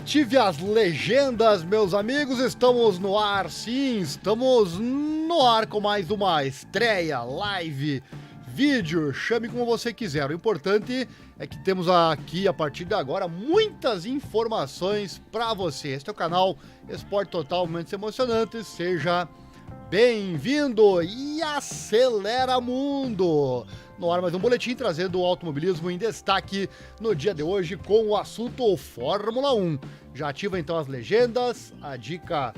Ative as legendas, meus amigos, estamos no ar, sim, estamos no ar com mais uma estreia, live, vídeo, chame como você quiser. O importante é que temos aqui, a partir de agora, muitas informações para você. Este é o canal Esporte Total, momentos emocionantes, seja bem-vindo e acelera mundo! No ar mais um boletim trazendo o automobilismo em destaque no dia de hoje com o assunto Fórmula 1. Já ativa então as legendas, a dica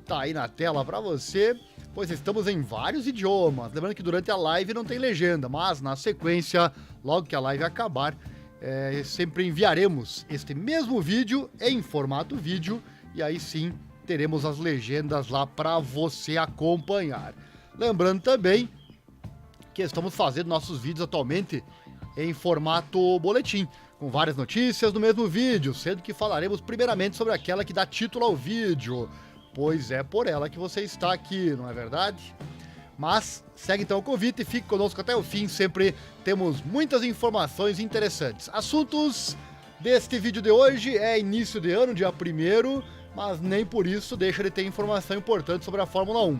tá aí na tela para você, pois estamos em vários idiomas. Lembrando que durante a live não tem legenda, mas na sequência, logo que a live acabar, sempre enviaremos este mesmo vídeo em formato vídeo e aí sim teremos as legendas lá para você acompanhar. Lembrando também que estamos fazendo nossos vídeos atualmente em formato boletim, com várias notícias no mesmo vídeo, sendo que falaremos primeiramente sobre aquela que dá título ao vídeo, pois é por ela que você está aqui, não é verdade? Mas segue então o convite e fique conosco até o fim, sempre temos muitas informações interessantes. Assuntos deste vídeo de hoje é início de ano, dia 1º, mas nem por isso deixa de ter informação importante sobre a Fórmula 1.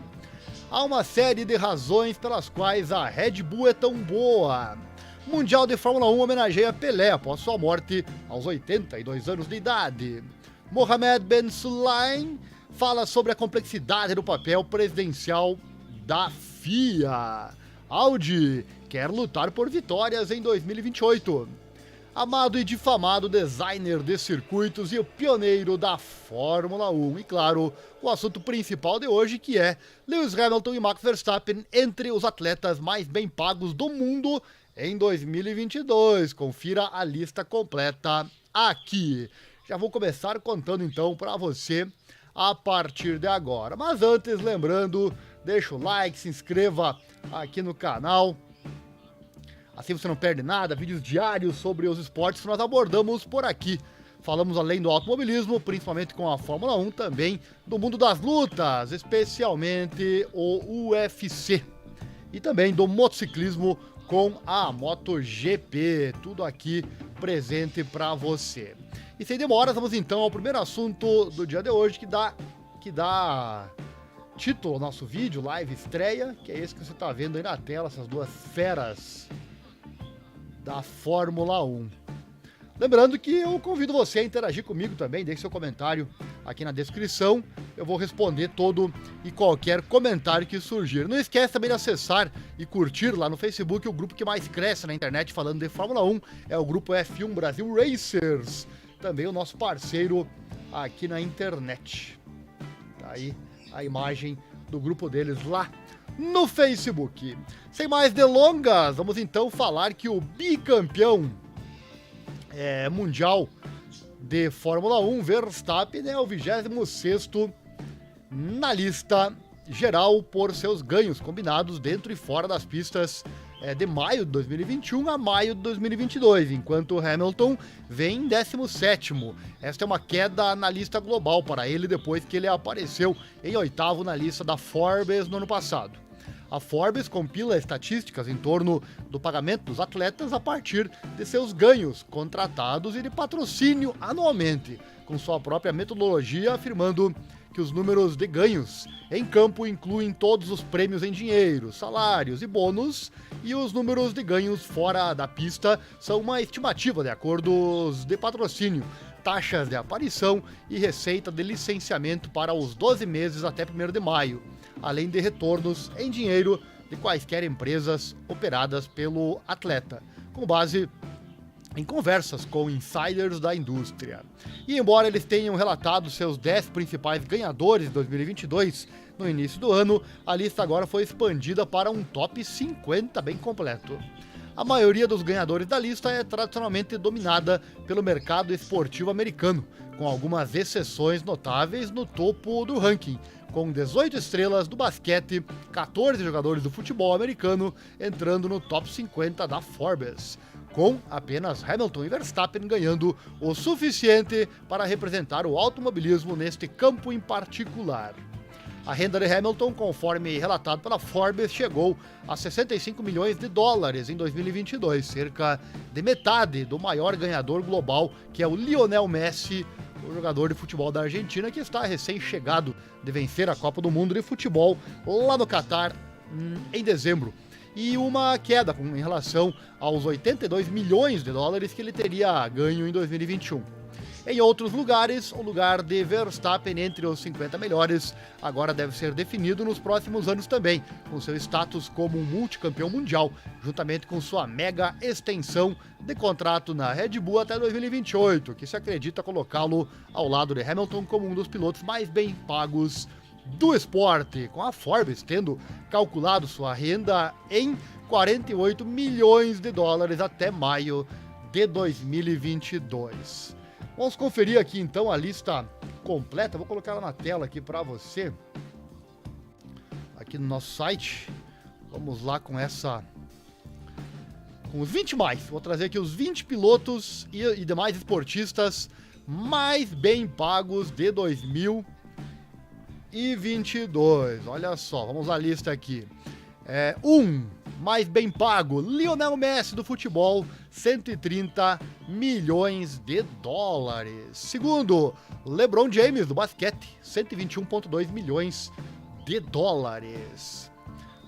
Há uma série de razões pelas quais a Red Bull é tão boa. O Mundial de Fórmula 1 homenageia Pelé após sua morte aos 82 anos de idade. Mohammed Ben Sulayem fala sobre a complexidade do papel presidencial da FIA. Audi quer lutar por vitórias em 2028. Amado e difamado designer de circuitos e o pioneiro da Fórmula 1. E claro, o assunto principal de hoje, que é Lewis Hamilton e Max Verstappen entre os atletas mais bem pagos do mundo em 2022. Confira a lista completa aqui. Já vou começar contando então para você a partir de agora. Mas antes, lembrando, deixa o like, se inscreva aqui no canal. Assim você não perde nada, vídeos diários sobre os esportes que nós abordamos por aqui. Falamos além do automobilismo, principalmente com a Fórmula 1, também do mundo das lutas, especialmente o UFC. E também do motociclismo com a MotoGP. Tudo aqui presente para você. E sem demoras, vamos então ao primeiro assunto do dia de hoje, que dá título ao nosso vídeo, live estreia, que é esse que você está vendo aí na tela, essas duas feras da Fórmula 1. Lembrando que eu convido você a interagir comigo também, deixe seu comentário aqui na descrição, eu vou responder todo e qualquer comentário que surgir. Não esquece também de acessar e curtir lá no Facebook o grupo que mais cresce na internet falando de Fórmula 1, é o grupo F1 Brasil Racers, também o nosso parceiro aqui na internet. Tá aí a imagem do grupo deles lá no Facebook. Sem mais delongas, vamos então falar que o bicampeão mundial de Fórmula 1, Verstappen, é o 26º na lista geral por seus ganhos combinados dentro e fora das pistas de maio de 2021 a maio de 2022, enquanto Hamilton vem em 17º. Esta é uma queda na lista global para ele depois que ele apareceu em 8º na lista da Forbes no ano passado. A Forbes compila estatísticas em torno do pagamento dos atletas a partir de seus ganhos contratados e de patrocínio anualmente, com sua própria metodologia, afirmando que os números de ganhos em campo incluem todos os prêmios em dinheiro, salários e bônus, e os números de ganhos fora da pista são uma estimativa de acordos de patrocínio, taxas de aparição e receita de licenciamento para os 12 meses até 1º de maio, além de retornos em dinheiro de quaisquer empresas operadas pelo atleta, com base em conversas com insiders da indústria. E embora eles tenham relatado seus 10 principais ganhadores de 2022 no início do ano, a lista agora foi expandida para um top 50 bem completo. A maioria dos ganhadores da lista é tradicionalmente dominada pelo mercado esportivo americano, com algumas exceções notáveis no topo do ranking, com 18 estrelas do basquete, 14 jogadores do futebol americano entrando no top 50 da Forbes, com apenas Hamilton e Verstappen ganhando o suficiente para representar o automobilismo neste campo em particular. A renda de Hamilton, conforme relatado pela Forbes, chegou a 65 milhões de dólares em 2022, cerca de metade do maior ganhador global, que é o Lionel Messi, o jogador de futebol da Argentina, que está recém-chegado de vencer a Copa do Mundo de Futebol lá no Catar em dezembro. E uma queda em relação aos 82 milhões de dólares que ele teria ganho em 2021. Em outros lugares, o lugar de Verstappen entre os 50 melhores agora deve ser definido nos próximos anos também, com seu status como um multicampeão mundial, juntamente com sua mega extensão de contrato na Red Bull até 2028, que se acredita colocá-lo ao lado de Hamilton como um dos pilotos mais bem pagos do esporte, com a Forbes tendo calculado sua renda em 48 milhões de dólares até maio de 2022. Vamos conferir aqui então a lista completa, vou colocar ela na tela aqui para você, aqui no nosso site. Vamos lá com os 20 mais, vou trazer aqui os 20 pilotos e demais esportistas mais bem pagos de 2022. Olha só, vamos à lista aqui. Mais bem pago, Lionel Messi do futebol, 130 milhões de dólares. Segundo, LeBron James do basquete, 121,2 milhões de dólares.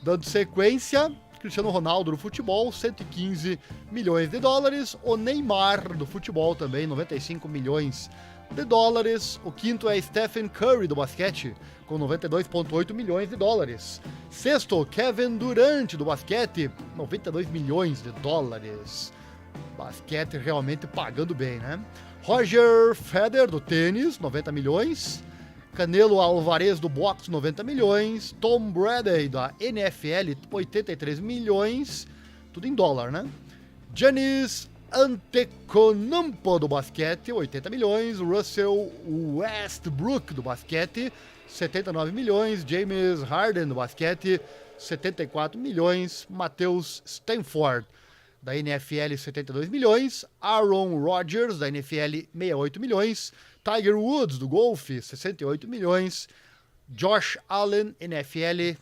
Dando sequência, Cristiano Ronaldo do futebol, 115 milhões de dólares. O Neymar do futebol também, 95 milhões de dólares. O quinto é Stephen Curry do basquete, com 92,8 milhões de dólares. Sexto, Kevin Durant do basquete, 92 milhões de dólares. Basquete realmente pagando bem, né? Roger Federer do tênis, 90 milhões. Canelo Alvarez do boxe, 90 milhões. Tom Brady da NFL, 83 milhões. Tudo em dólar, né? Giannis Antetokounmpo do basquete, 80 milhões. Russell Westbrook do basquete, 79 milhões. James Harden do basquete, 74 milhões. Matheus Stafford da NFL, 72 milhões. Aaron Rodgers da NFL, 68 milhões. Tiger Woods do golfe, 68 milhões. Josh Allen, NFL,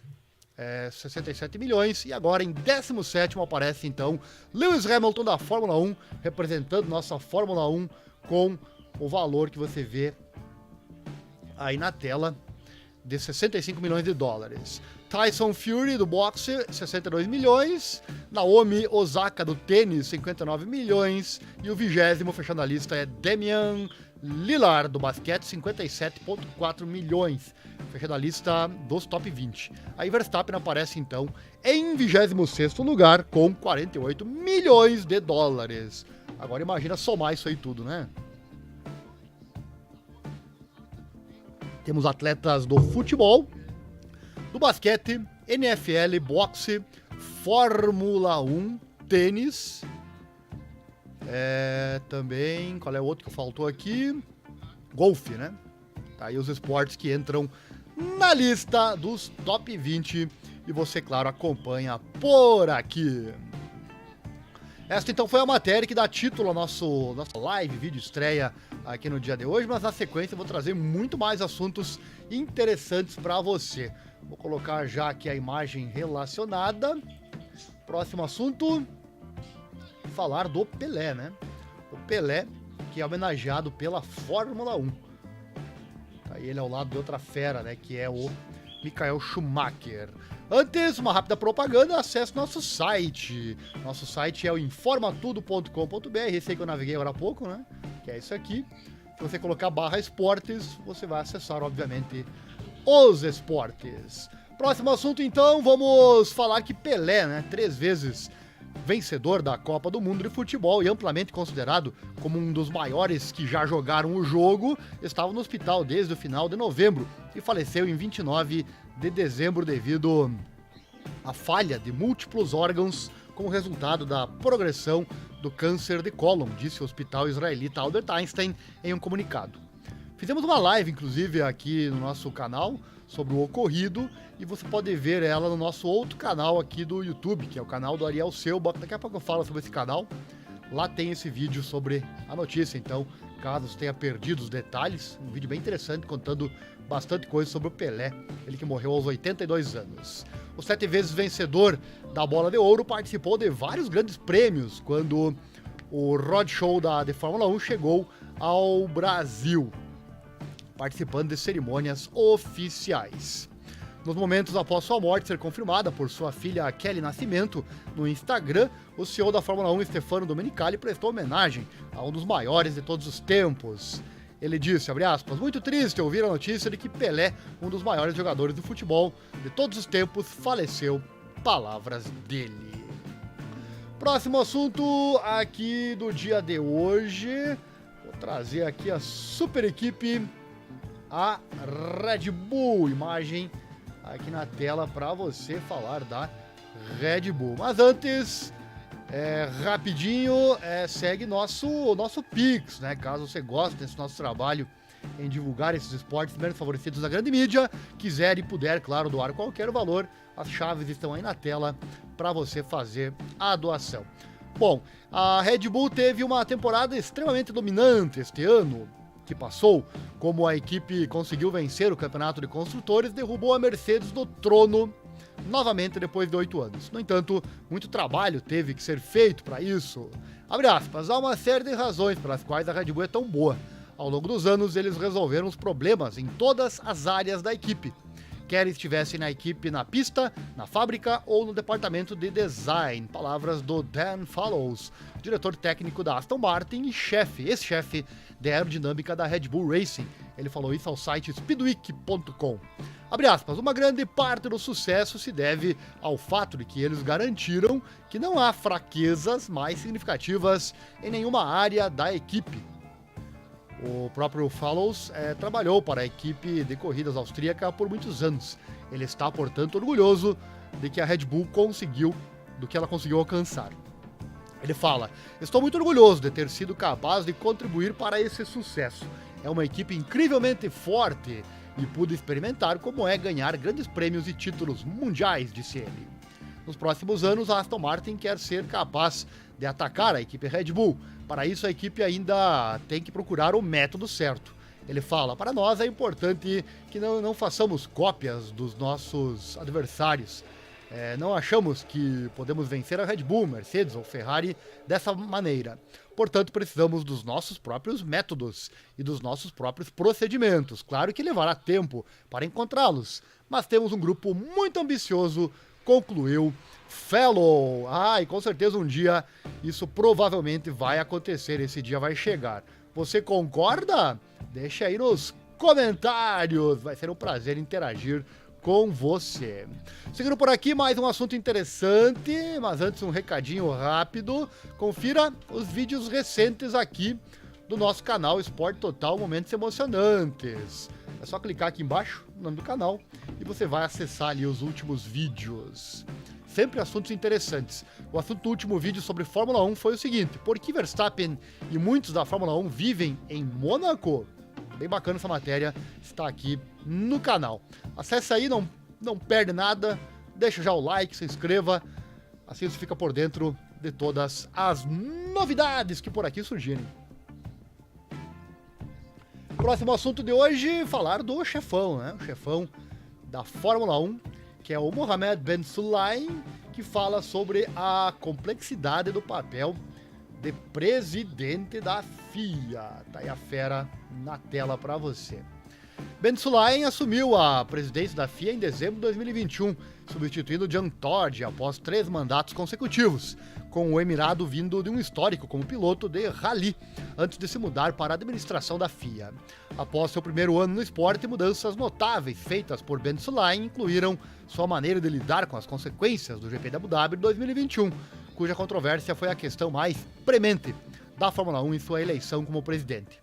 67 milhões. E agora em 17º aparece então Lewis Hamilton da Fórmula 1, representando nossa Fórmula 1 com o valor que você vê aí na tela de 65 milhões de dólares. Tyson Fury do boxe, 62 milhões. Naomi Osaka do tênis, 59 milhões. E o 20º fechando a lista é Damian Lillard do basquete, 57,4 milhões. Fechando a lista dos top 20. Aí Verstappen aparece então em 26º lugar com 48 milhões de dólares. Agora imagina somar isso aí tudo, né? Temos atletas do futebol, do basquete, NFL, boxe, Fórmula 1, tênis. Também, qual é o outro que faltou aqui? Golfe, né? Tá aí os esportes que entram na lista dos top 20 e você, claro, acompanha por aqui. Esta então foi a matéria que dá título à nossa live, vídeo estreia aqui no dia de hoje, mas na sequência eu vou trazer muito mais assuntos interessantes para você. Vou colocar já aqui a imagem relacionada. Próximo assunto, falar do Pelé, né? O Pelé, que é homenageado pela Fórmula 1. Tá aí ele ao lado de outra fera, né? Que é o Michael Schumacher. Antes, uma rápida propaganda, acesse nosso site. Nosso site é o informatudo.com.br, esse aí que eu naveguei agora há pouco, né? Que é isso aqui. Se você colocar /esportes, você vai acessar, obviamente, os esportes. Próximo assunto, então, vamos falar que Pelé, né? 3 vezes vencedor da Copa do Mundo de Futebol e amplamente considerado como um dos maiores que já jogaram o jogo, estava no hospital desde o final de novembro e faleceu em 29 de dezembro devido à falha de múltiplos órgãos como resultado da progressão do câncer de cólon, disse o hospital israelita Albert Einstein em um comunicado. Fizemos uma live, inclusive, aqui no nosso canal sobre o ocorrido e você pode ver ela no nosso outro canal aqui do YouTube, que é o canal do Ariel Selba. Daqui a pouco eu falo sobre esse canal. Lá tem esse vídeo sobre a notícia, então, caso você tenha perdido os detalhes, um vídeo bem interessante contando bastante coisa sobre o Pelé, ele que morreu aos 82 anos. O 7 vezes vencedor da Bola de Ouro participou de vários grandes prêmios quando o Roadshow de Fórmula 1 chegou ao Brasil. participando de cerimônias oficiais. Nos momentos após sua morte ser confirmada por sua filha Kelly Nascimento no Instagram, o CEO da Fórmula 1, Stefano Domenicali, prestou homenagem a um dos maiores de todos os tempos. Ele disse, abre aspas, muito triste ouvir a notícia de que Pelé, um dos maiores jogadores do futebol de todos os tempos, faleceu. Palavras dele. Próximo assunto aqui do dia de hoje, vou trazer aqui a super equipe, a Red Bull, imagem aqui na tela para você falar da Red Bull. Mas antes, rapidinho, segue nosso Pix, né? Caso você goste desse nosso trabalho em divulgar esses esportes menos favorecidos da grande mídia, quiser e puder, claro, doar qualquer valor, as chaves estão aí na tela para você fazer a doação. Bom, a Red Bull teve uma temporada extremamente dominante este ano que passou, como a equipe conseguiu vencer o campeonato de construtores, derrubou a Mercedes do trono novamente depois de 8 anos. No entanto, muito trabalho teve que ser feito para isso. Abre aspas, há uma série de razões pelas quais a Red Bull é tão boa. Ao longo dos anos, eles resolveram os problemas em todas as áreas da equipe. Quer estivessem na equipe na pista, na fábrica ou no departamento de design. Palavras do Dan Fallows, diretor técnico da Aston Martin e ex-chefe de aerodinâmica da Red Bull Racing. Ele falou isso ao site speedweek.com. Abre aspas, uma grande parte do sucesso se deve ao fato de que eles garantiram que não há fraquezas mais significativas em nenhuma área da equipe. O próprio Fallows trabalhou para a equipe de corridas austríaca por muitos anos. Ele está, portanto, orgulhoso de que a Red Bull do que ela conseguiu alcançar. Ele fala, estou muito orgulhoso de ter sido capaz de contribuir para esse sucesso. É uma equipe incrivelmente forte e pude experimentar como é ganhar grandes prêmios e títulos mundiais, disse ele. Nos próximos anos, a Aston Martin quer ser capaz de atacar a equipe Red Bull. Para isso, a equipe ainda tem que procurar o método certo. Ele fala, para nós é importante que não façamos cópias dos nossos adversários. Não achamos que podemos vencer a Red Bull, Mercedes ou Ferrari dessa maneira. Portanto, precisamos dos nossos próprios métodos e dos nossos próprios procedimentos. Claro que levará tempo para encontrá-los, mas temos um grupo muito ambicioso, concluiu Fellow. E com certeza um dia isso provavelmente vai acontecer, esse dia vai chegar. Você concorda? Deixa aí nos comentários, vai ser um prazer interagir com você. Seguindo por aqui, mais um assunto interessante, mas antes um recadinho rápido. Confira os vídeos recentes aqui do nosso canal Esporte Total Momentos Emocionantes. É só clicar aqui embaixo, no nome do canal, e você vai acessar ali os últimos vídeos. Sempre assuntos interessantes. O assunto do último vídeo sobre Fórmula 1 foi o seguinte, por que Verstappen e muitos da Fórmula 1 vivem em Mônaco? Bem bacana essa matéria, está aqui no canal. Acesse aí, não perde nada, deixa já o like, se inscreva, assim você fica por dentro de todas as novidades que por aqui surgirem. Próximo assunto de hoje, falar do chefão, né? O chefão da Fórmula 1, que é o Mohammed Ben Sulayem, que fala sobre a complexidade do papel de presidente da FIA. Tá aí a fera na tela para você. Ben Sulayem assumiu a presidência da FIA em dezembro de 2021, substituindo Jean Todt após 3 mandatos consecutivos, com o Emirado vindo de um histórico como piloto de rally, antes de se mudar para a administração da FIA. Após seu primeiro ano no esporte, mudanças notáveis feitas por Ben Sulayem incluíram sua maneira de lidar com as consequências do GP de Abu Dhabi de 2021, cuja controvérsia foi a questão mais premente da Fórmula 1 em sua eleição como presidente.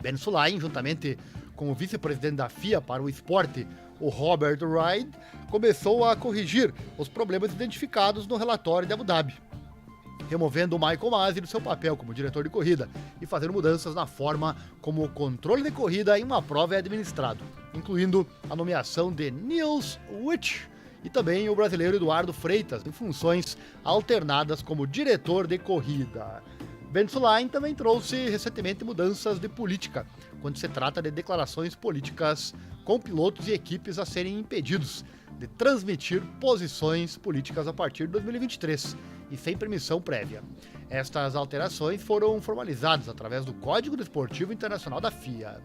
Ben Sulayem, juntamente com o vice-presidente da FIA para o esporte, o Robert Reid, começou a corrigir os problemas identificados no relatório de Abu Dhabi, removendo o Michael Masi do seu papel como diretor de corrida e fazendo mudanças na forma como o controle de corrida em uma prova é administrado, incluindo a nomeação de Niels Witt e também o brasileiro Eduardo Freitas em funções alternadas como diretor de corrida. Ben Sulayem também trouxe recentemente mudanças de política, quando se trata de declarações políticas com pilotos e equipes a serem impedidos de transmitir posições políticas a partir de 2023 e sem permissão prévia. Estas alterações foram formalizadas através do Código Desportivo Internacional da FIA.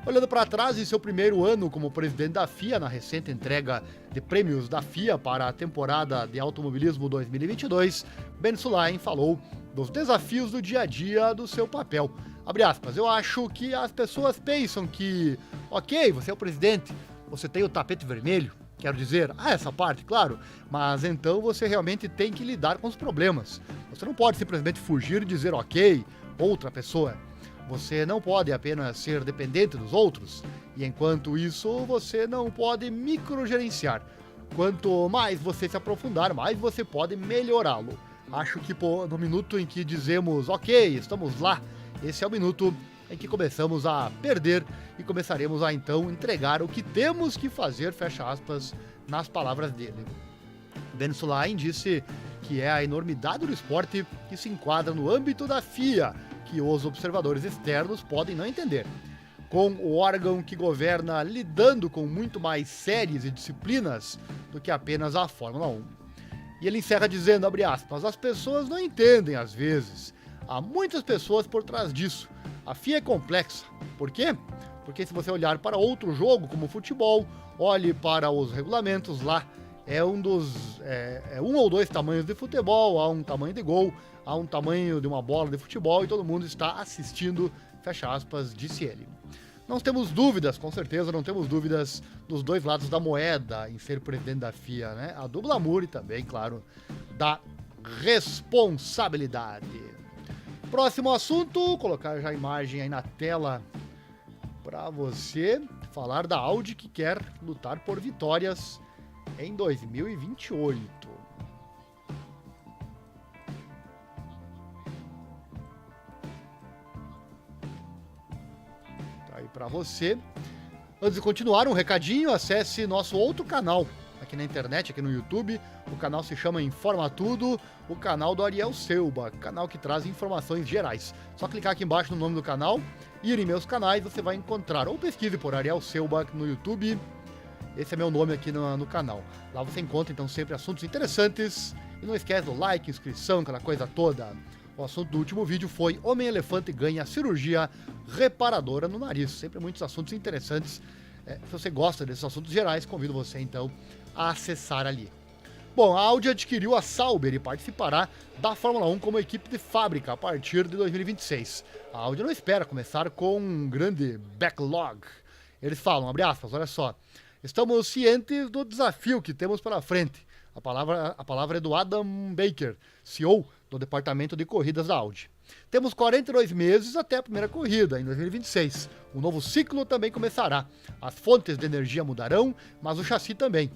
Olhando para trás, em seu primeiro ano como presidente da FIA, na recente entrega de prêmios da FIA para a temporada de automobilismo 2022, Ben Sulayem falou dos desafios do dia a dia do seu papel. Abre aspas, eu acho que as pessoas pensam que, ok, você é o presidente, você tem o tapete vermelho, quero dizer, essa parte, claro, mas então você realmente tem que lidar com os problemas. Você não pode simplesmente fugir e dizer, ok, outra pessoa. Você não pode apenas ser dependente dos outros, e enquanto isso, você não pode microgerenciar. Quanto mais você se aprofundar, mais você pode melhorá-lo. Acho que no minuto em que dizemos, ok, estamos lá, esse é o minuto em que começamos a perder e começaremos a então entregar o que temos que fazer, fecha aspas, nas palavras dele. Ben Sulayem disse que é a enormidade do esporte que se enquadra no âmbito da FIA, que os observadores externos podem não entender. Com o órgão que governa lidando com muito mais séries e disciplinas do que apenas a Fórmula 1. E ele encerra dizendo, abre aspas, as pessoas não entendem às vezes. Há muitas pessoas por trás disso. A FIA é complexa. Por quê? Porque se você olhar para outro jogo, como o futebol, olhe para os regulamentos lá, é um ou dois tamanhos de futebol, há um tamanho de gol, há um tamanho de uma bola de futebol e todo mundo está assistindo, fecha aspas, disse ele. Não temos dúvidas, com certeza, não temos dúvidas dos dois lados da moeda em ser presidente da FIA, né? A do glamour e também, claro, da responsabilidade. Próximo assunto, colocar já a imagem aí na tela para você falar da Audi que quer lutar por vitórias em 2028. Tá aí para você. Antes de continuar, um recadinho, acesse nosso outro canal aqui na internet, aqui no YouTube. O canal se chama Informa Tudo, o canal do Ariel Selba, canal que traz informações gerais. Só clicar aqui embaixo no nome do canal, ir em meus canais, você vai encontrar, ou pesquise por Ariel Selba no YouTube. Esse é meu nome aqui no canal. Lá você encontra, então, sempre assuntos interessantes. E não esquece do like, inscrição, aquela coisa toda. O assunto do último vídeo foi Homem-Elefante ganha cirurgia reparadora no nariz. Sempre muitos assuntos interessantes. Se você gosta desses assuntos gerais, convido você, então, a acessar ali. Bom, a Audi adquiriu a Sauber e participará da Fórmula 1 como equipe de fábrica a partir de 2026. A Audi não espera começar com um grande backlog. Eles falam, abre aspas, olha só. Estamos cientes do desafio que temos pela frente. A palavra é do Adam Baker, CEO do departamento de corridas da Audi. Temos 42 meses até a primeira corrida, em 2026. O novo ciclo também começará. As fontes de energia mudarão, mas o chassi também.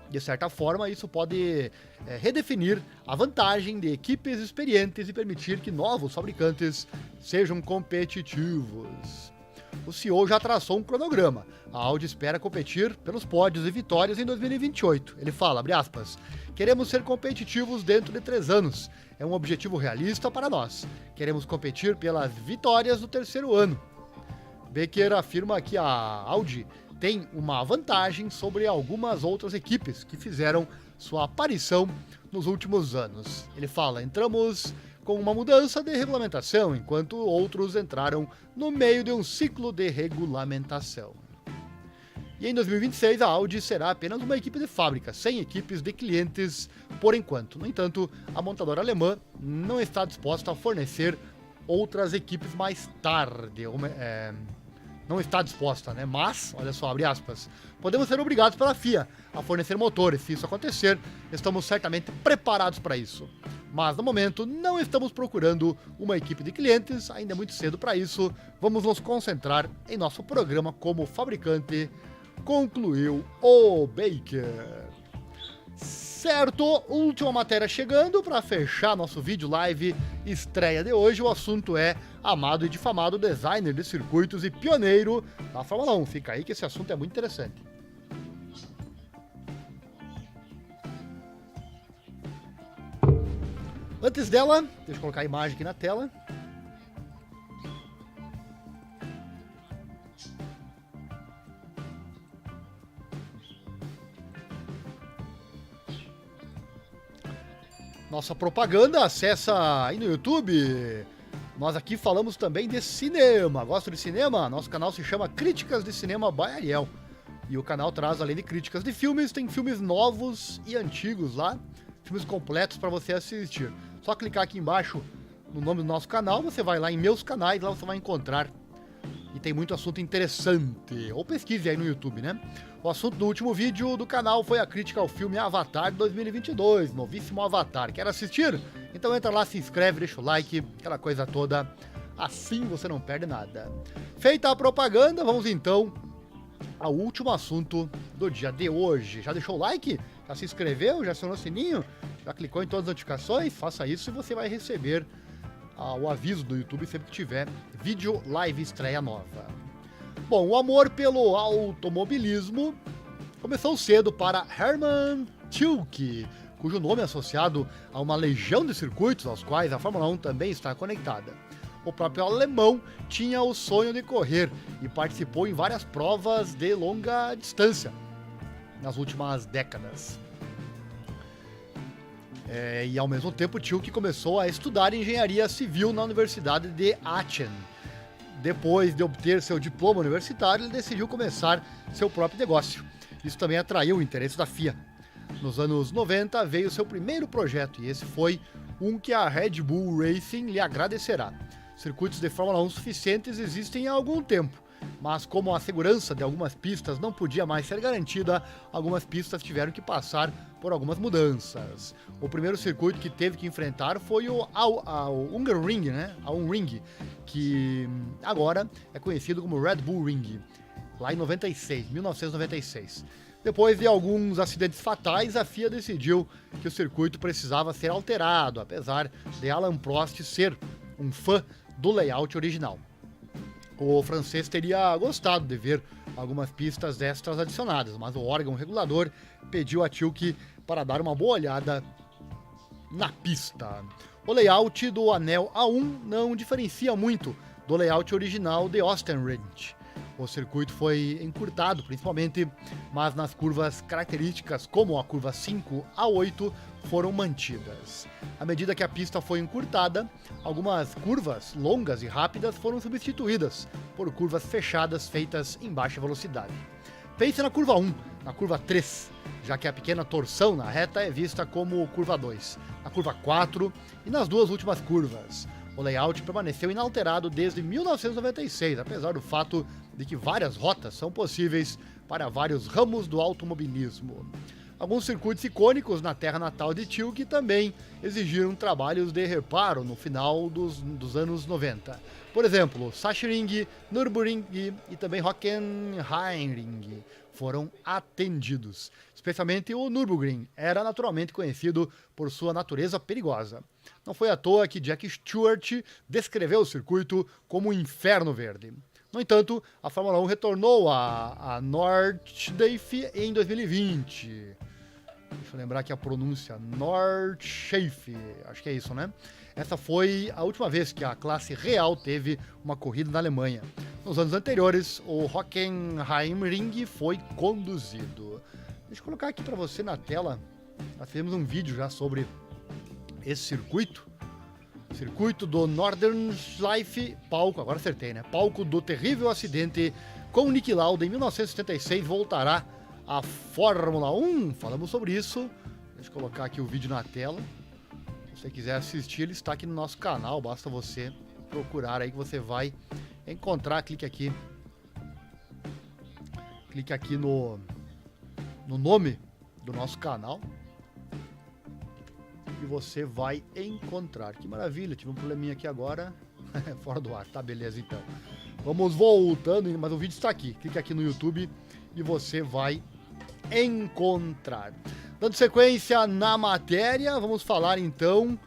De certa forma, isso pode redefinir a vantagem de equipes experientes e permitir que novos fabricantes sejam competitivos. O CEO já traçou um cronograma. A Audi espera competir pelos pódios e vitórias em 2028. Ele fala, abre aspas, queremos ser competitivos dentro de 3 anos. É um objetivo realista para nós. Queremos competir pelas vitórias do terceiro ano. Becker afirma que a Audi tem uma vantagem sobre algumas outras equipes que fizeram sua aparição nos últimos anos. Ele fala, entramos com uma mudança de regulamentação, enquanto outros entraram no meio de um ciclo de regulamentação. E em 2026 a Audi será apenas uma equipe de fábrica, sem equipes de clientes por enquanto. No entanto, a montadora alemã não está disposta a fornecer outras equipes mais tarde. Não está disposta, né? Mas, olha só, abre aspas, podemos ser obrigados pela FIA a fornecer motores. Se isso acontecer, estamos certamente preparados para isso. Mas, no momento, não estamos procurando uma equipe de clientes, ainda é muito cedo para isso. Vamos nos concentrar em nosso programa como fabricante, concluiu o Baker. Certo, última matéria chegando para fechar nosso vídeo live estreia de hoje. O assunto é amado e difamado designer de circuitos e pioneiro da Fórmula 1. Fica aí que esse assunto é muito interessante. Antes dela, deixa eu colocar a imagem aqui na tela. Nossa propaganda, acessa aí no YouTube, Nós aqui falamos também de cinema. Gosta de cinema? Nosso canal se chama Críticas de Cinema by Ariel. E o canal traz, além de críticas de filmes, tem filmes novos e antigos lá, filmes completos para você assistir. Só clicar aqui embaixo no nome do nosso canal, você vai lá em meus canais, lá você vai encontrar. E tem muito assunto interessante. Ou pesquise aí no YouTube, né? O assunto do último vídeo do canal foi a crítica ao filme Avatar 2022, novíssimo Avatar. Quer assistir? Então entra lá, se inscreve, deixa o like, aquela coisa toda. Assim você não perde nada. Feita a propaganda, vamos então ao último assunto do dia de hoje. Já deixou o like? Já se inscreveu? Já acionou o sininho? Já clicou em todas as notificações? Faça isso e você vai receber o aviso do YouTube sempre que tiver vídeo live estreia nova. Bom, o amor pelo automobilismo começou cedo para Hermann Tilke, cujo nome é associado a uma legião de circuitos aos quais a Fórmula 1 também está conectada. O próprio alemão tinha o sonho de correr e participou em várias provas de longa distância nas últimas décadas. E ao mesmo tempo, Tilke começou a estudar engenharia civil na Universidade de Aachen. Depois de obter seu diploma universitário, ele decidiu começar seu próprio negócio. Isso também atraiu o interesse da FIA. Nos anos 90 veio seu primeiro projeto, e esse foi um que a Red Bull Racing lhe agradecerá. Circuitos de Fórmula 1 suficientes existem há algum tempo, mas como a segurança de algumas pistas não podia mais ser garantida, algumas pistas tiveram que passar por algumas mudanças. O primeiro circuito que teve que enfrentar foi o Hungaroring, né? A Hungaroring, que agora é conhecido como Red Bull Ring, lá em 1996. Depois de alguns acidentes fatais, a FIA decidiu que o circuito precisava ser alterado, apesar de Alain Prost ser um fã do layout original. O francês teria gostado de ver algumas pistas extras adicionadas, mas o órgão regulador pediu a Tilke para dar uma boa olhada na pista. O layout do anel A1 não diferencia muito do layout original de Oostenrijk. O circuito foi encurtado principalmente, mas nas curvas características como a curva 5 a 8 foram mantidas. À medida que a pista foi encurtada, algumas curvas longas e rápidas foram substituídas por curvas fechadas feitas em baixa velocidade. Pense na curva 1, na curva 3, já que a pequena torção na reta é vista como curva 2, na curva 4 e nas duas últimas curvas. O layout permaneceu inalterado desde 1996, apesar do fato de que várias rotas são possíveis para vários ramos do automobilismo. Alguns circuitos icônicos na terra natal de Tilke também exigiram trabalhos de reparo no final dos anos 90. Por exemplo, Sachsenring, Nürburgring e também Hockenheimring foram atendidos. Especialmente o Nürburgring era naturalmente conhecido por sua natureza perigosa. Não foi à toa que Jack Stewart descreveu o circuito como um inferno verde. No entanto, a Fórmula 1 retornou a Nordschleife em 2020. Deixa eu lembrar aqui a pronúncia, Nordschleife, acho que é isso, né? Essa foi a última vez que a classe real teve uma corrida na Alemanha. Nos anos anteriores, o Hockenheimring foi conduzido. Deixa eu colocar aqui para você na tela, nós fizemos um vídeo já sobre esse circuito. Circuito do Nordschleife, palco, agora acertei, né? Palco do terrível acidente com Niki Lauda em 1976, voltará à Fórmula 1. Falamos sobre isso. Deixa eu colocar aqui o vídeo na tela. Se você quiser assistir, ele está aqui no nosso canal. Basta você procurar aí que você vai encontrar. Clique aqui no nome do nosso canal e você vai encontrar. Que maravilha, tive um probleminha aqui agora. Fora do ar, tá, beleza então. Vamos voltando, mas o vídeo está aqui. Clique aqui no YouTube e você vai encontrar. Dando sequência na matéria, vamos falar então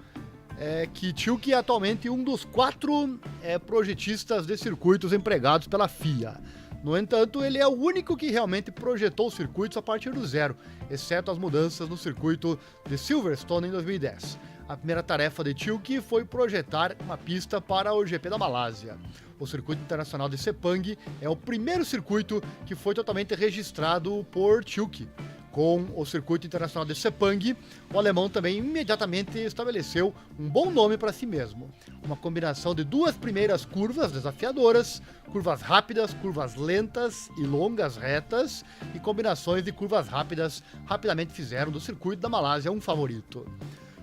que Tilke é atualmente um dos 4 projetistas de circuitos empregados pela FIA. No entanto, ele é o único que realmente projetou circuitos a partir do zero, exceto as mudanças no circuito de Silverstone em 2010. A primeira tarefa de Tilke foi projetar uma pista para o GP da Malásia. O circuito internacional de Sepang é o primeiro circuito que foi totalmente registrado por Tilke. Com o Circuito Internacional de Sepang, o alemão também imediatamente estabeleceu um bom nome para si mesmo. Uma combinação de duas primeiras curvas desafiadoras, curvas rápidas, curvas lentas e longas retas, e combinações de curvas rápidas rapidamente fizeram do circuito da Malásia um favorito.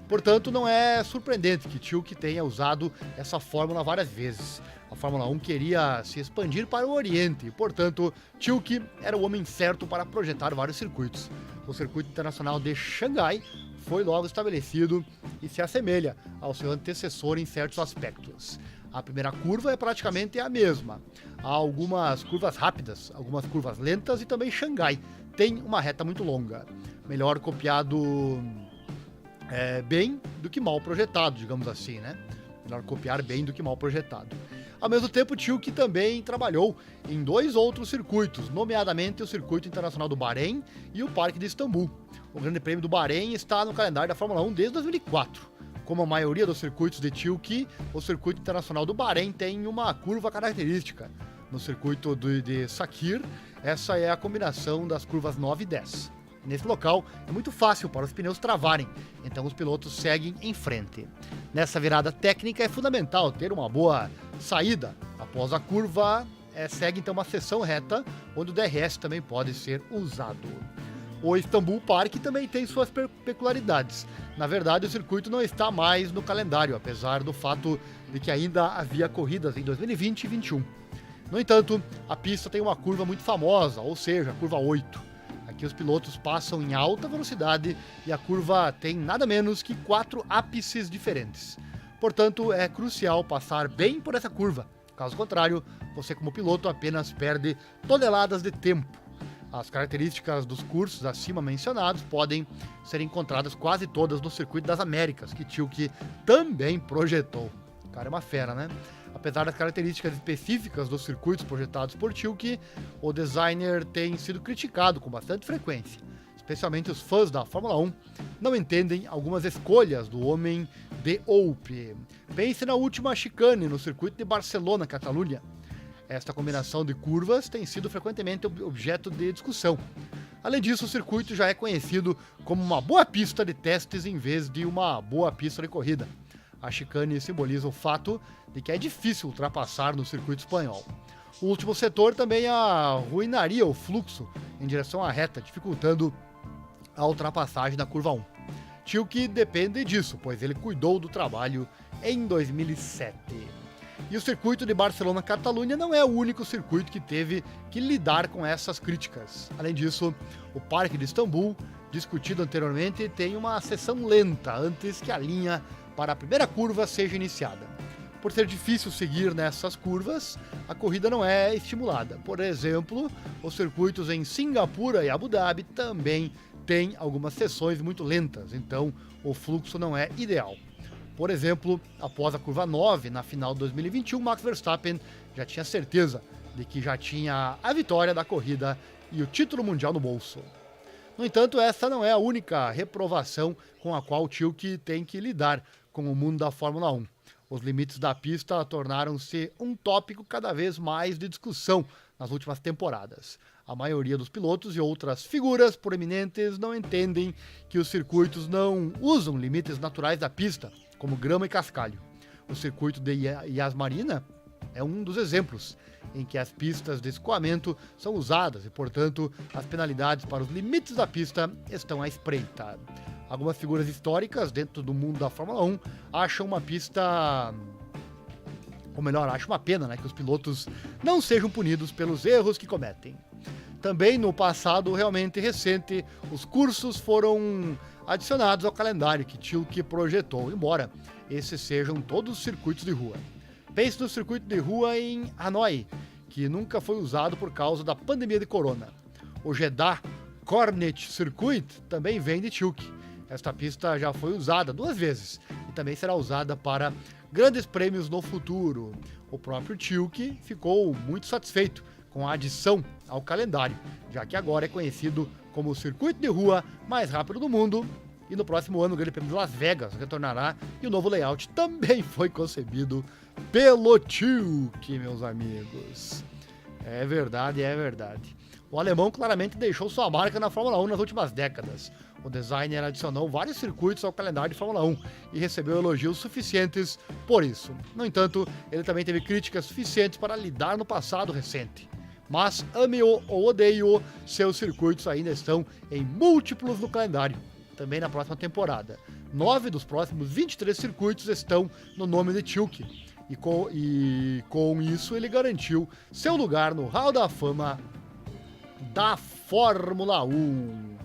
Portanto, não é surpreendente que Tilke tenha usado essa fórmula várias vezes. A Fórmula 1 queria se expandir para o Oriente e, portanto, Tilke era o homem certo para projetar vários circuitos. O Circuito Internacional de Xangai foi logo estabelecido e se assemelha ao seu antecessor em certos aspectos. A primeira curva é praticamente a mesma. Há algumas curvas rápidas, algumas curvas lentas e também Xangai tem uma reta muito longa. Melhor copiado bem do que mal projetado, digamos assim, né? Melhor copiar bem do que mal projetado. Ao mesmo tempo, Tilke também trabalhou em dois outros circuitos, nomeadamente o Circuito Internacional do Bahrein e o Parque de Istambul. O Grande Prêmio do Bahrein está no calendário da Fórmula 1 desde 2004. Como a maioria dos circuitos de Tilke, o Circuito Internacional do Bahrein tem uma curva característica. No circuito de Sakhir, essa é a combinação das curvas 9 e 10. Nesse local, é muito fácil para os pneus travarem, então os pilotos seguem em frente. Nessa virada técnica é fundamental ter uma boa saída. Após a curva, segue então uma seção reta, onde o DRS também pode ser usado. O Istanbul Park também tem suas peculiaridades. Na verdade, o circuito não está mais no calendário, apesar do fato de que ainda havia corridas em 2020 e 2021. No entanto, a pista tem uma curva muito famosa, ou seja, a curva 8. Aqui os pilotos passam em alta velocidade e a curva tem nada menos que 4 ápices diferentes. Portanto, é crucial passar bem por essa curva. Caso contrário, você como piloto apenas perde toneladas de tempo. As características dos cursos acima mencionados podem ser encontradas quase todas no Circuito das Américas, que Tilke também projetou. O cara é uma fera, né? Apesar das características específicas dos circuitos projetados por Tilke, o designer tem sido criticado com bastante frequência. Especialmente os fãs da Fórmula 1 não entendem algumas escolhas do homem de Oupe. Pense na última chicane no circuito de Barcelona, Catalunha. Esta combinação de curvas tem sido frequentemente objeto de discussão. Além disso, o circuito já é conhecido como uma boa pista de testes em vez de uma boa pista de corrida. A chicane simboliza o fato de que é difícil ultrapassar no circuito espanhol. O último setor também arruinaria o fluxo em direção à reta, dificultando a ultrapassagem da curva 1. Tilke depende disso, pois ele cuidou do trabalho em 2007. E o circuito de Barcelona-Catalunha não é o único circuito que teve que lidar com essas críticas. Além disso, o Parque de Istambul, discutido anteriormente, tem uma seção lenta antes que a linha para a primeira curva seja iniciada. Por ser difícil seguir nessas curvas, a corrida não é estimulada. Por exemplo, os circuitos em Singapura e Abu Dhabi também têm algumas sessões muito lentas, então o fluxo não é ideal. Por exemplo, após a curva 9, na final de 2021, Max Verstappen já tinha certeza de que já tinha a vitória da corrida e o título mundial no bolso. No entanto, essa não é a única reprovação com a qual o Tilke tem que lidar com o mundo da Fórmula 1. Os limites da pista tornaram-se um tópico cada vez mais de discussão nas últimas temporadas. A maioria dos pilotos e outras figuras proeminentes não entendem que os circuitos não usam limites naturais da pista, como grama e cascalho. O circuito de Yas Marina é um dos exemplos em que as pistas de escoamento são usadas e, portanto, as penalidades para os limites da pista estão à espreita. Algumas figuras históricas dentro do mundo da Fórmula 1 acham uma pista... ou melhor, acham uma pena, que os pilotos não sejam punidos pelos erros que cometem. Também no passado realmente recente, os cursos foram adicionados ao calendário que Tilke projetou, embora esses sejam todos circuitos de rua. Pense no circuito de rua em Hanoi, que nunca foi usado por causa da pandemia de corona. O Jeddah Cornet Circuit também vem de Tilke. Esta pista já foi usada 2 vezes e também será usada para grandes prêmios no futuro. O próprio Tilke ficou muito satisfeito com a adição ao calendário, já que agora é conhecido como o circuito de rua mais rápido do mundo. E no próximo ano o Grande Prêmio de Las Vegas retornará e o novo layout também foi concebido pelo Tilke, meus amigos. É verdade, é verdade. O alemão claramente deixou sua marca na Fórmula 1 nas últimas décadas. O designer adicionou vários circuitos ao calendário de Fórmula 1 e recebeu elogios suficientes por isso. No entanto, ele também teve críticas suficientes para lidar no passado recente. Mas, ame-o ou odeie-o, seus circuitos ainda estão em múltiplos no calendário, também na próxima temporada. 9 dos próximos 23 circuitos estão no nome de Tilke. E com isso ele garantiu seu lugar no Hall da Fama da Fórmula 1.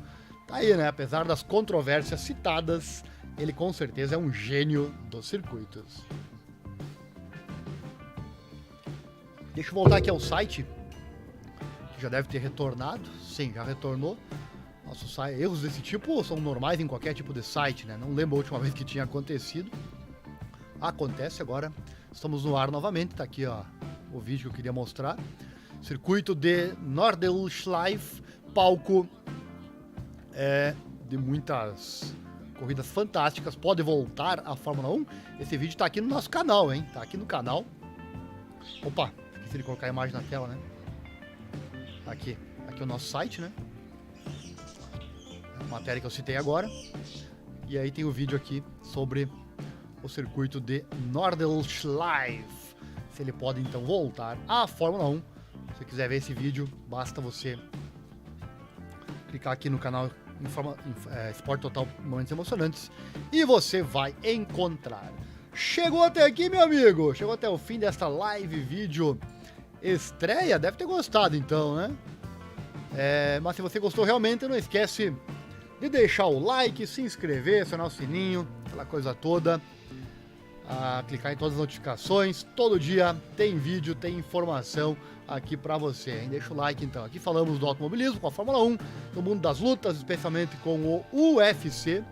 Tá aí, né? Apesar das controvérsias citadas, ele com certeza é um gênio dos circuitos. Deixa eu voltar aqui ao site, que já deve ter retornado. Sim, já retornou. Nosso site, erros desse tipo são normais em qualquer tipo de site, né? Não lembro a última vez que tinha acontecido. Acontece agora. Estamos no ar novamente. Tá aqui, ó, o vídeo que eu queria mostrar. Circuito de Nordschleife, palco de muitas corridas fantásticas. Pode voltar à Fórmula 1. Esse vídeo tá aqui no nosso canal, hein? Tá aqui no canal. Opa, esqueci de colocar a imagem na tela, né? Aqui é o nosso site, né? A matéria que eu citei agora. E aí tem o vídeo aqui sobre o circuito de Nordschleife. Se ele pode então voltar à Fórmula 1. Se você quiser ver esse vídeo, basta você clicar aqui no canal Esporte Total Momentos Emocionantes e você vai encontrar. Chegou até aqui, meu amigo? Chegou até o fim desta live vídeo estreia? Deve ter gostado então, né? Mas se você gostou realmente, não esquece de deixar o like, se inscrever, acionar o sininho, aquela coisa toda. Clicar em todas as notificações. Todo dia tem vídeo, tem informação aqui pra você, hein? Deixa o like então. Aqui falamos do automobilismo com a Fórmula 1, do mundo das lutas, especialmente com o UFC,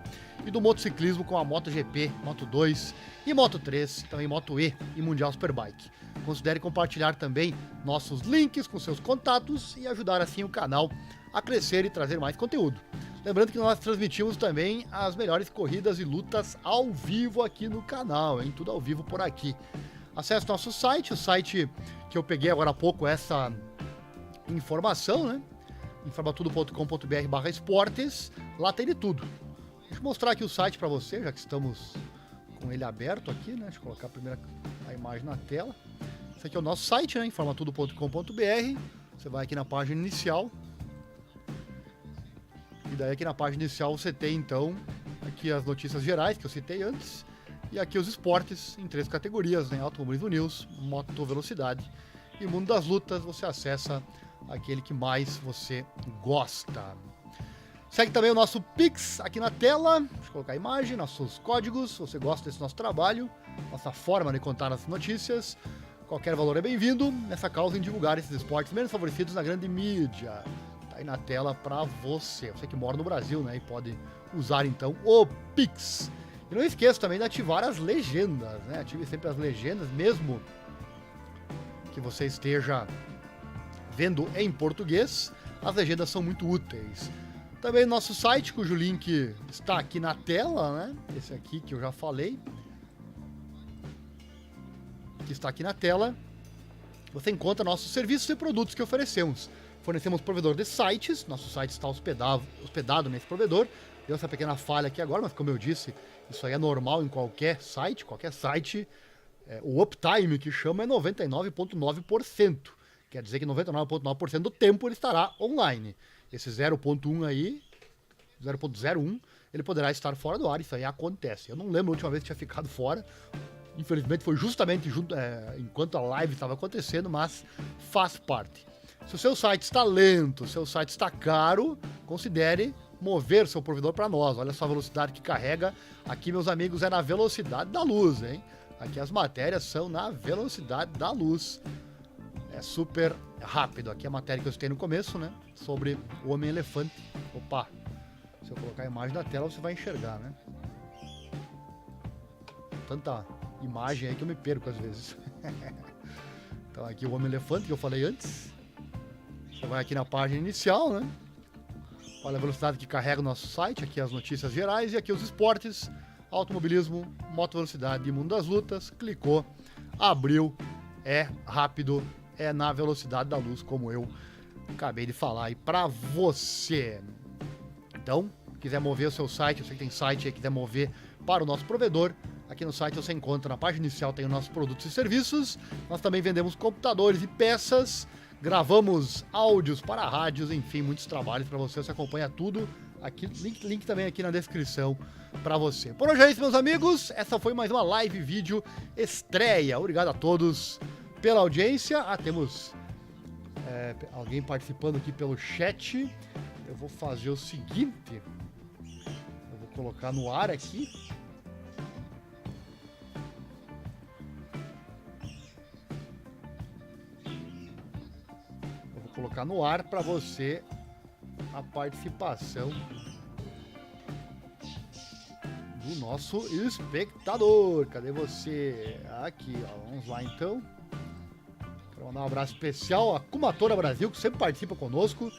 e do motociclismo com a MotoGP, Moto2 e Moto3, também Moto E e Mundial Superbike. Considere compartilhar também nossos links com seus contatos e ajudar assim o canal a crescer e trazer mais conteúdo. Lembrando que nós transmitimos também as melhores corridas e lutas ao vivo aqui no canal, hein? Tudo ao vivo por aqui. Acesse nosso site, o site que eu peguei agora há pouco essa informação, né? informatudo.com.br/esportes, lá tem de tudo. Deixa eu mostrar aqui o site para você, já que estamos com ele aberto aqui, né? Deixa eu colocar a imagem na tela. Esse aqui é o nosso site, né? informatudo.com.br. Você vai aqui na página inicial. E daí aqui na página inicial você tem então aqui as notícias gerais que eu citei antes. E aqui os esportes em 3 categorias, né? Automobilismo News, Moto Velocidade e Mundo das Lutas. Você acessa aquele que mais você gosta. Segue também o nosso Pix aqui na tela. Deixa eu colocar a imagem, nossos códigos. Se você gosta desse nosso trabalho, nossa forma de contar as notícias, qualquer valor é bem-vindo nessa causa em divulgar esses esportes menos favorecidos na grande mídia. Tá aí na tela pra você. Você que mora no Brasil, né? E pode usar então o Pix. E não esqueça também de ativar as legendas, né? Ative sempre as legendas, mesmo que você esteja vendo em português. As legendas são muito úteis. Também nosso site, cujo link está aqui na tela, né? Esse aqui que eu já falei. Que está aqui na tela. Você encontra nossos serviços e produtos que oferecemos. Fornecemos provedor de sites. Nosso site está hospedado nesse provedor. Deu essa pequena falha aqui agora, mas como eu disse, isso aí é normal em qualquer site. O uptime que chama é 99,9%. Quer dizer que 99,9% do tempo ele estará online. Esse 0,1 aí, 0,01, ele poderá estar fora do ar. Isso aí acontece. Eu não lembro a última vez que tinha ficado fora. Infelizmente foi justamente enquanto a live estava acontecendo, mas faz parte. Se o seu site está lento, se o seu site está caro, considere mover seu provedor para nós. Olha só a velocidade que carrega. Aqui, meus amigos, é na velocidade da luz, hein? Aqui as matérias são na velocidade da luz. É super rápido. Aqui a matéria que eu citei no começo, né? Sobre o Homem-Elefante. Opa! Se eu colocar a imagem na tela, você vai enxergar, né? Tanta imagem aí que eu me perco às vezes. Então aqui o Homem-Elefante que eu falei antes. Você vai aqui na página inicial, né? Olha a velocidade que carrega o nosso site. Aqui as notícias gerais e aqui os esportes, automobilismo, moto velocidade e mundo das lutas. Clicou, abriu, é rápido, é na velocidade da luz, como eu acabei de falar aí pra você. Então, quiser mover o seu site, eu sei que tem site aí, quiser mover para o nosso provedor, aqui no site você encontra, na página inicial tem os nossos produtos e serviços. Nós também vendemos computadores e peças, gravamos áudios para rádios, enfim, muitos trabalhos para você acompanha tudo aqui, link também aqui na descrição para você. Por hoje é isso, meus amigos, essa foi mais uma live vídeo estreia. Obrigado a todos pela audiência. Temos alguém participando aqui pelo chat. Eu vou fazer o seguinte, eu vou colocar no ar aqui. Eu vou colocar no ar para você a participação do nosso espectador. Cadê você? Aqui, ó. Vamos lá então. Quero mandar um abraço especial à Kumatora Brasil, que sempre participa conosco.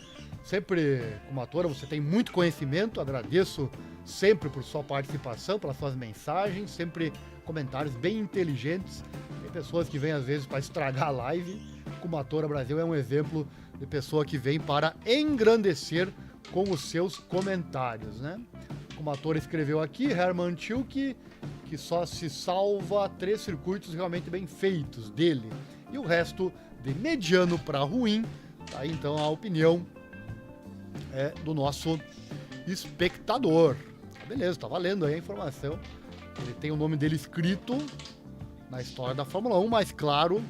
Sempre, Kumatora, você tem muito conhecimento. Agradeço sempre por sua participação, pelas suas mensagens, sempre comentários bem inteligentes. Tem pessoas que vêm às vezes para estragar a live. Kumatora Brasil é um exemplo de pessoa que vem para engrandecer com os seus comentários, né? Como ator escreveu aqui, Herman Tilke, que só se salva 3 circuitos realmente bem feitos dele. E o resto de mediano para ruim. Tá aí então a opinião do nosso espectador. Beleza, tá valendo aí a informação. Ele tem o nome dele escrito na história da Fórmula 1, mas claro,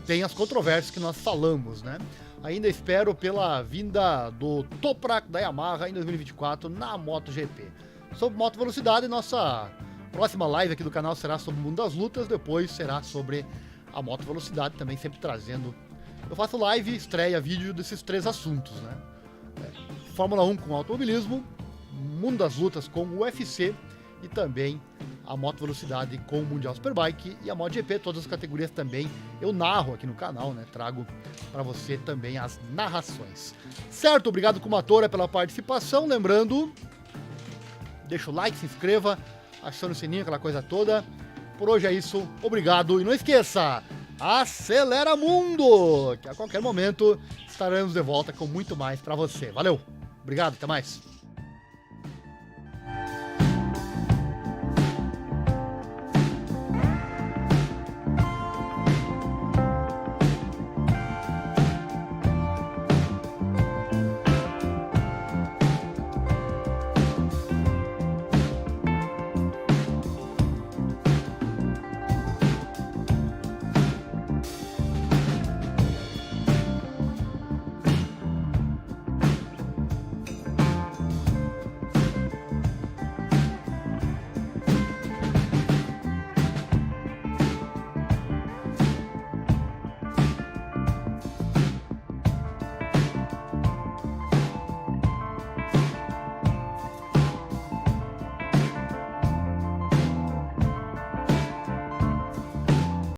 tem as controvérsias que nós falamos, né? Ainda espero pela vinda do Toprak da Yamaha em 2024 na MotoGP. Sobre moto velocidade, nossa próxima live aqui do canal será sobre o mundo das lutas, depois será sobre a moto velocidade, também sempre trazendo. Eu faço live, estreia, vídeo desses 3 assuntos, né? Fórmula 1 com automobilismo, mundo das lutas com o UFC e também a moto velocidade com o Mundial Superbike e a MotoGP, todas as categorias também eu narro aqui no canal, né? Trago para você também as narrações. Certo? Obrigado, Kumatora, pela participação. Lembrando, deixa o like, se inscreva, acione o sininho, aquela coisa toda. Por hoje é isso. Obrigado e não esqueça, acelera mundo, que a qualquer momento estaremos de volta com muito mais para você. Valeu! Obrigado, até mais!